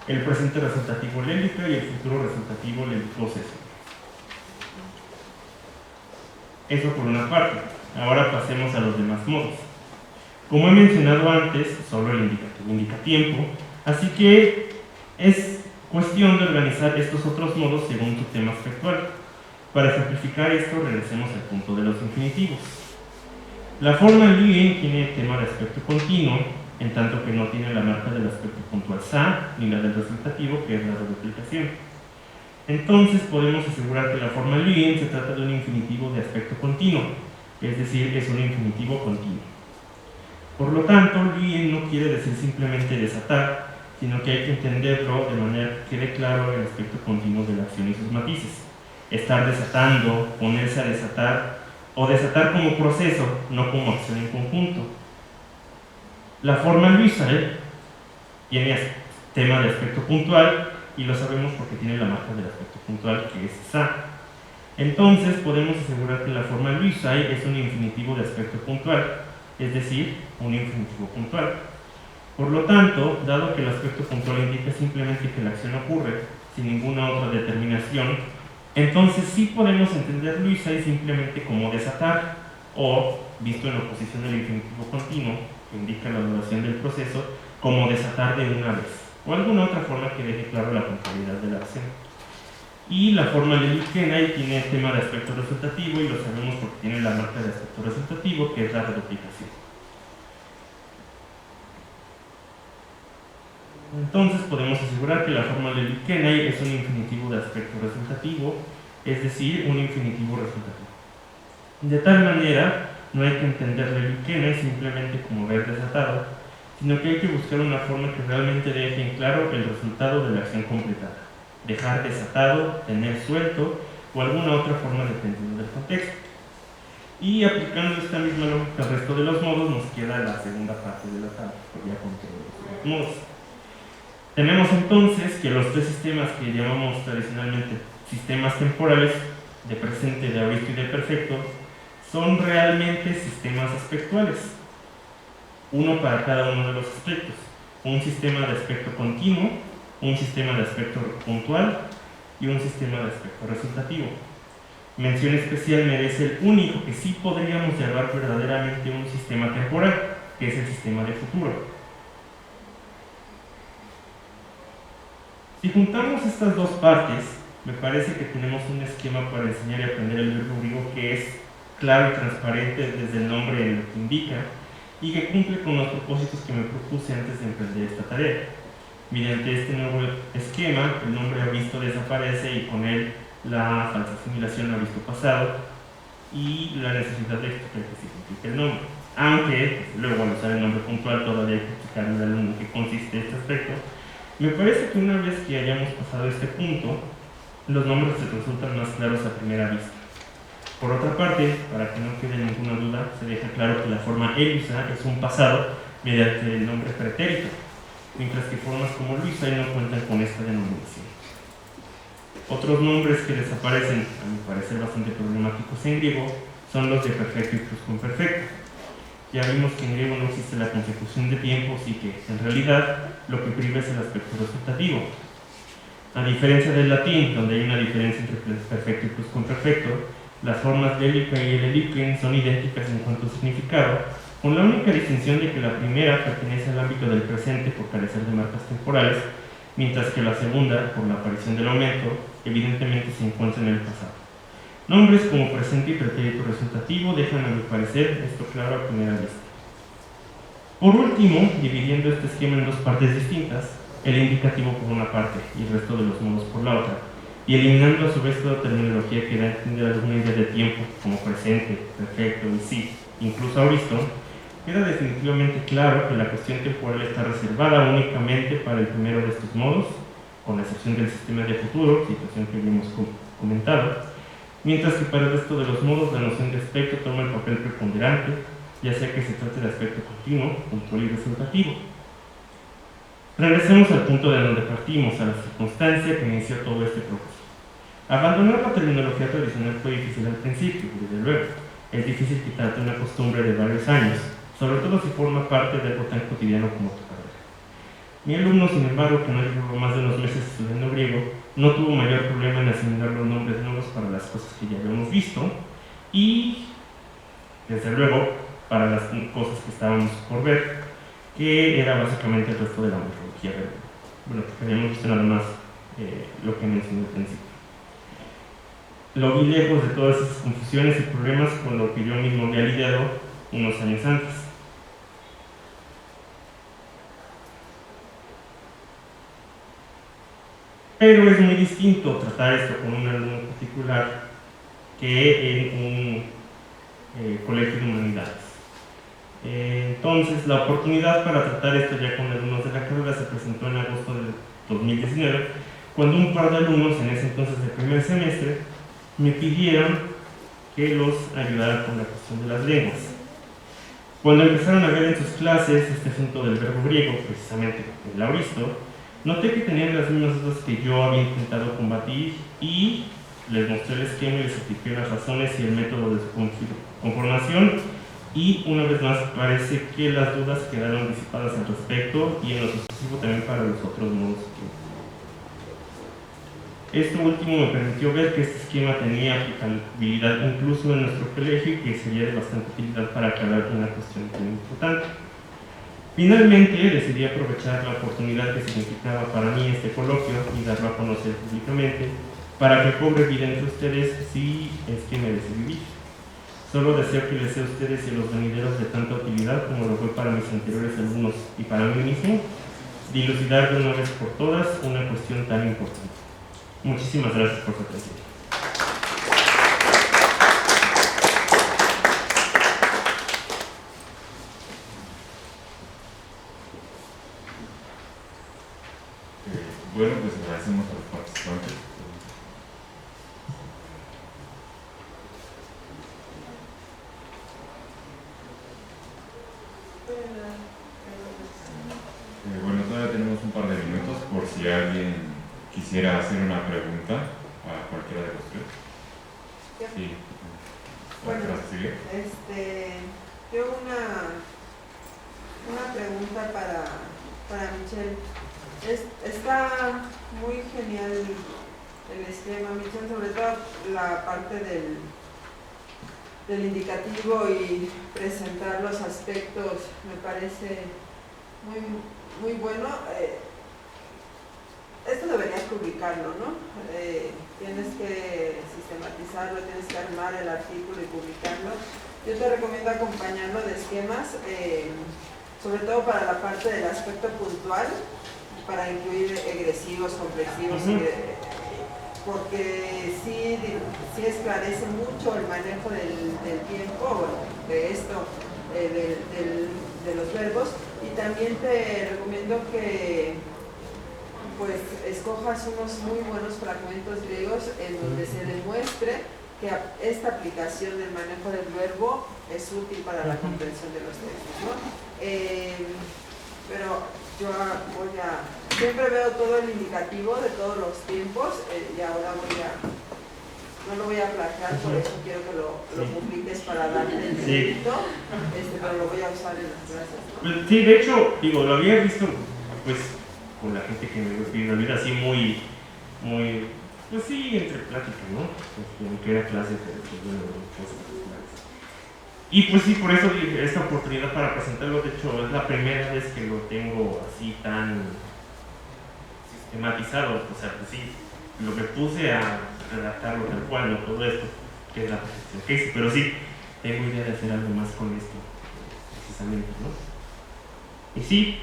el presente resultativo lélica y el futuro resultativo lelicosese. Eso por una parte. Ahora pasemos a los demás modos. Como he mencionado antes, solo el indicativo indica tiempo, así que es cuestión de organizar estos otros modos según su tema aspectual. Para simplificar esto, regresemos al punto de los infinitivos. La forma lien tiene tema de aspecto continuo, en tanto que no tiene la marca del aspecto puntual sa, ni la del resultativo, que es la reduplicación. Entonces podemos asegurar que la forma lien se trata de un infinitivo de aspecto continuo, es decir, es un infinitivo continuo. Por lo tanto, lien no quiere decir simplemente desatar, sino que hay que entenderlo de manera que quede claro el aspecto continuo de la acción y sus matices. Estar desatando, ponerse a desatar, o desatar como proceso, no como acción en conjunto. La forma luisai tiene tema de aspecto puntual, y lo sabemos porque tiene la marca del aspecto puntual, que es sa. Entonces podemos asegurar que la forma luisai es un infinitivo de aspecto puntual, es decir, un infinitivo puntual. Por lo tanto, dado que el aspecto puntual indica simplemente que la acción ocurre sin ninguna otra determinación, Entonces sí podemos entender Luisai simplemente como desatar, o, visto en oposición al infinitivo continuo, que indica la duración del proceso, como desatar de una vez, o alguna otra forma que deje claro la puntualidad de la acción. Y la forma de Lili-Kenai tiene el tema de aspecto resultativo, y lo sabemos porque tiene la marca de aspecto resultativo, que es la reduplicación. Entonces podemos asegurar que la forma de Lili-Kenai es un infinitivo de aspecto resultativo, es decir, un infinitivo resultativo. De tal manera, no hay que entender Lili-Kenai simplemente como ver desatado, sino que hay que buscar una forma que realmente deje en claro el resultado de la acción completada. Dejar desatado, tener suelto o alguna otra forma dependiendo del contexto. Y aplicando esta misma lógica al resto de los modos, nos queda la segunda parte de la tabla, ya con todos los modos. Tenemos entonces que los tres sistemas que llamamos tradicionalmente sistemas temporales, de presente, de ahorita y de perfecto, son realmente sistemas aspectuales. Uno para cada uno de los aspectos. Un sistema de aspecto continuo, un sistema de aspecto puntual y un sistema de aspecto resultativo. Mención especial merece el único que sí podríamos llamar verdaderamente un sistema temporal, que es el sistema de futuro. Si juntamos estas dos partes, me parece que tenemos un esquema para enseñar y aprender el verbo griego que es claro y transparente desde el nombre en lo que indica y que cumple con los propósitos que me propuse antes de emprender esta tarea. Mediante este nuevo esquema, el nombre avisto desaparece y con él la falsa asimilación avisto pasado y la necesidad de explicar qué significa el nombre. Aunque, luego al usar el nombre puntual todavía hay que explicarle al alumno qué consiste este aspecto, me parece que una vez que hayamos pasado este punto, los nombres se resultan más claros a primera vista. Por otra parte, para que no quede ninguna duda, se deja claro que la forma Luisa es un pasado mediante el nombre pretérito, mientras que formas como Luisa no cuentan con esta denominación. Otros nombres que desaparecen, a mi parecer bastante problemáticos en griego, son los de perfecto y pluscuamperfecto. Ya vimos que en griego no existe la consecución de tiempos y que, en realidad, lo que priva es el aspecto resultativo. A diferencia del latín, donde hay una diferencia entre perfecto y pluscuamperfecto, las formas lélica y eleliquen son idénticas en cuanto a significado, con la única distinción de que la primera pertenece al ámbito del presente por carecer de marcas temporales, mientras que la segunda, por la aparición del aumento, evidentemente se encuentra en el pasado. Nombres como presente y pretérito resultativo dejan, a mi parecer, esto claro a primera vista. Por último, dividiendo este esquema en dos partes distintas, el indicativo por una parte y el resto de los modos por la otra, y eliminando a su vez toda terminología que da a entender alguna idea de tiempo, como presente, perfecto y sí, incluso auristo, queda definitivamente claro que la cuestión temporal está reservada únicamente para el primero de estos modos, con la excepción del sistema de futuro, situación que habíamos comentado, mientras que para el resto de los modos la noción de aspecto toma el papel preponderante, ya sea que se trate de aspecto continuo, puntual y resultativo. Regresemos al punto de donde partimos, a la circunstancia que inició todo este proceso. Abandonar la terminología tradicional fue difícil al principio, desde luego. Es difícil quitarte una costumbre de varios años, sobre todo si forma parte de algo tan cotidiano como tu carrera. Mi alumno, sin embargo, que no llevaba más de unos meses estudiando griego, no tuvo mayor problema en asimilar los nombres nuevos para las cosas que ya habíamos visto y, desde luego, para las cosas que estábamos por ver, que era básicamente el resto de la morfología verbal. Bueno, porque habíamos visto nada más lo que mencioné al principio. Lo vi lejos de todas esas confusiones y problemas con lo que yo mismo había lidiado unos años antes. Pero es muy distinto tratar esto con un alumno particular que en un colegio de humanidades. Entonces, la oportunidad para tratar esto ya con alumnos de la carrera se presentó en agosto de 2019, cuando un par de alumnos, en ese entonces del primer semestre, me pidieron que los ayudara con la cuestión de las lenguas. Cuando empezaron a ver en sus clases este asunto del verbo griego, precisamente el auristo, noté que tenían las mismas dudas que yo había intentado combatir y les mostré el esquema y les expliqué las razones y el método de su conformación. Y una vez más parece que las dudas quedaron disipadas al respecto y en lo sucesivo también para los otros modos Esto último me permitió ver que este esquema tenía aplicabilidad incluso en nuestro colegio y que sería de bastante utilidad para aclarar una cuestión tan importante. Finalmente decidí aprovechar la oportunidad que significaba para mí este coloquio y darlo a conocer públicamente para que cobre vida entre ustedes si es que merece vivir. Solo deseo que les sea a ustedes y a los venideros de tanta utilidad como lo fue para mis anteriores alumnos y para mí mismo, dilucidar de una vez por todas una cuestión tan importante. Muchísimas gracias por su atención. Bueno, pues agradecemos a los participantes. Bueno, todavía tenemos un par de minutos por si alguien quisiera hacer una pregunta a cualquiera de los tres. Sí. Bueno, ¿Sigue? yo una pregunta para Michelle. Está muy genial el esquema, Michelle, sobre todo la parte del indicativo y presentar los aspectos, me parece muy bueno. Esto deberías publicarlo, ¿no? Tienes que sistematizarlo, tienes que armar el artículo y publicarlo. Yo te recomiendo acompañarlo de esquemas, sobre todo para la parte del aspecto puntual, para incluir egresivos, complexivos, porque sí esclarece mucho el manejo del tiempo, de esto, de los verbos, y también te recomiendo que pues escojas unos muy buenos fragmentos griegos en donde se demuestre que esta aplicación del manejo del verbo es útil para la comprensión de los textos, ¿no? Pero yo siempre veo todo el indicativo de todos los tiempos y ahora no lo voy a plagiar, por eso quiero que lo publiques para darle el crédito, pero lo voy a usar en las clases, ¿no? Sí, de hecho, lo había visto pues con la gente que me olvida así muy, pues sí, entre plática, ¿no? Aunque era clase, pero pues bueno, cosas personales. Y pues sí, por eso esta oportunidad para presentarlo, de hecho, es la primera vez que lo tengo así tan sistematizado, o sea, pues sí, lo que puse a redactarlo tal cual, no todo esto, que es la presentación que hice, pero sí, tengo idea de hacer algo más con esto, precisamente, ¿no? Y sí,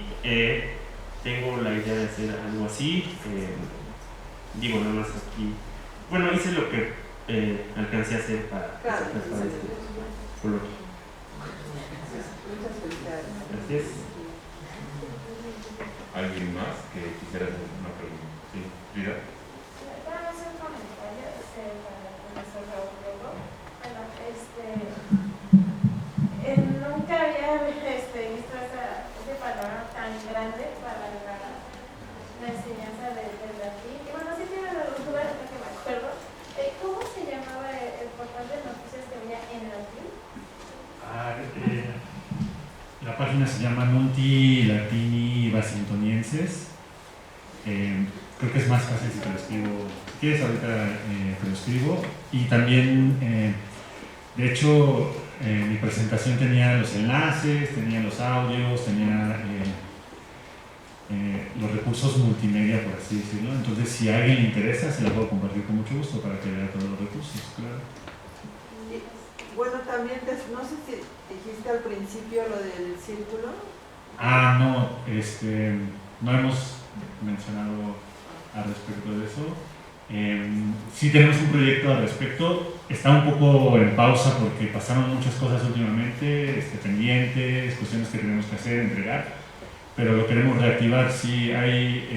tengo la idea de hacer algo así, nada más aquí, bueno, hice lo que alcancé a hacer para este coloquio. Muchas felicidades. Gracias. ¿Alguien más que quisiera hacer una pregunta? Sí, Frida. Para hacer un comentario para el profesor Raúl Luego. Bueno, nunca había visto ese panorama tan grande para la enseñanza del latín. Y bueno, sí tiene algún lugar que me acuerdo. ¿Cómo se llamaba el portal de noticias que había en latín? La página se llama Nunti Latini Washingtonienses. Creo que es más fácil si te lo escribo. Si quieres, ahorita te lo escribo. Y también, de hecho, mi presentación tenía los enlaces, tenía los audios, tenía los recursos multimedia, por así decirlo. Entonces, si a alguien le interesa, se la puedo compartir con mucho gusto para que vea todos los recursos, claro. Bueno, también, no sé si dijiste al principio lo del círculo. No, no hemos mencionado al respecto de eso. Sí tenemos un proyecto al respecto, está un poco en pausa porque pasaron muchas cosas últimamente, pendientes, cuestiones que tenemos que hacer, entregar, pero lo queremos reactivar. Sí, hay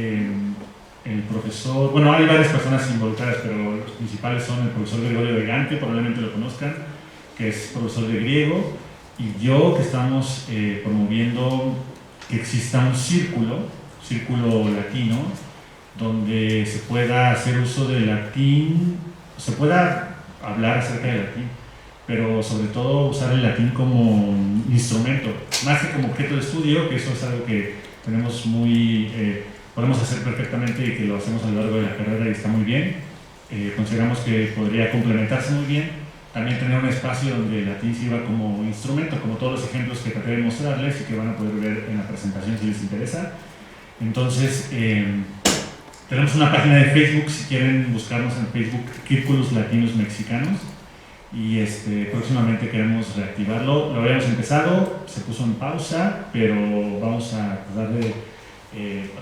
el profesor, bueno, hay varias personas involucradas, pero los principales son el profesor Gregorio de Gante, probablemente lo conozcan, que es profesor de griego, y yo, que estamos promoviendo que exista un círculo latino, donde se pueda hacer uso del latín, se pueda hablar acerca del latín, pero sobre todo usar el latín como instrumento, más que como objeto de estudio, que eso es algo que tenemos muy podemos hacer perfectamente y que lo hacemos a lo largo de la carrera y está muy bien. Consideramos que podría complementarse muy bien. También tener un espacio donde el latín sirva como instrumento, como todos los ejemplos que traté de mostrarles y que van a poder ver en la presentación si les interesa. Entonces, tenemos una página de Facebook, si quieren buscarnos en Facebook, Círculos Latinos Mexicanos, y próximamente queremos reactivarlo. Lo habíamos empezado, se puso en pausa, pero vamos a tratar de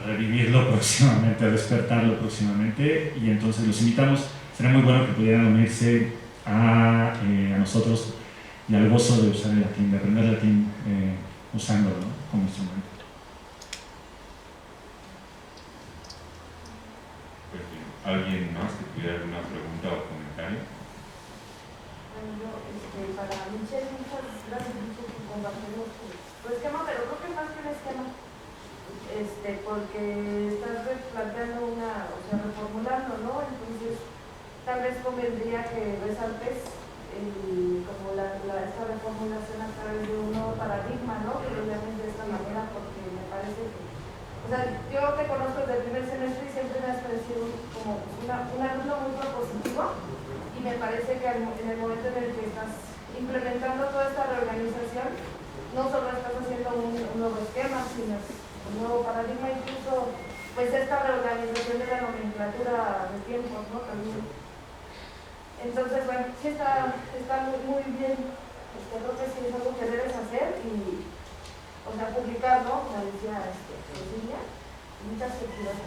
revivirlo próximamente, a despertarlo próximamente, y entonces los invitamos. Sería muy bueno que pudieran unirse a nosotros y al gozo de usar el latín, de aprender latín usándolo, ¿no?, como instrumento. Pues bien, ¿alguien más que tuviera alguna pregunta o comentario? Para Michelle, muchas gracias por compartirnos tu esquema, pero creo que más que un esquema, porque estás planteando reformulando, ¿no? Entonces, tal vez convendría que resaltes como esta reformulación a través de un nuevo paradigma, ¿no? Que lo llamen de esta manera, porque me parece que, yo te conozco desde el primer semestre y siempre me has parecido como un alumno muy propositivo, y me parece que en el momento en el que estás implementando toda esta reorganización, no solo estás haciendo un nuevo esquema, sino un nuevo paradigma, incluso pues esta reorganización de la nomenclatura de tiempos, ¿no? También. Entonces, bueno, sí está muy bien. Creo que sí es algo que debes hacer y, publicarlo, como decía Cecilia. Muchas felicidades.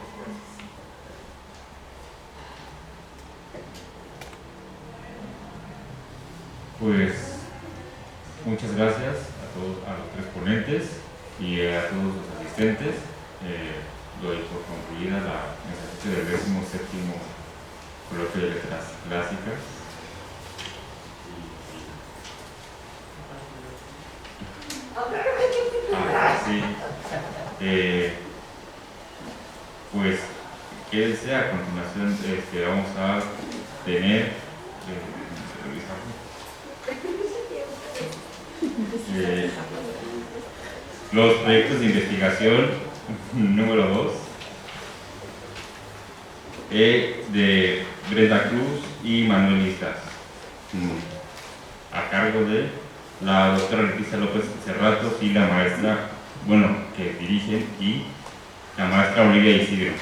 Pues muchas gracias a los tres ponentes y a todos los asistentes. Doy por concluida el ejercicio del 17º coloquio de letras clásicas. Sí. Pues quédense, a continuación vamos a tener los proyectos de investigación número 2 de Brenda Cruz y Manuel Islas, a cargo de la doctora Leticia López Cerratos y la maestra, que dirigen, y la maestra Olivia Isidro.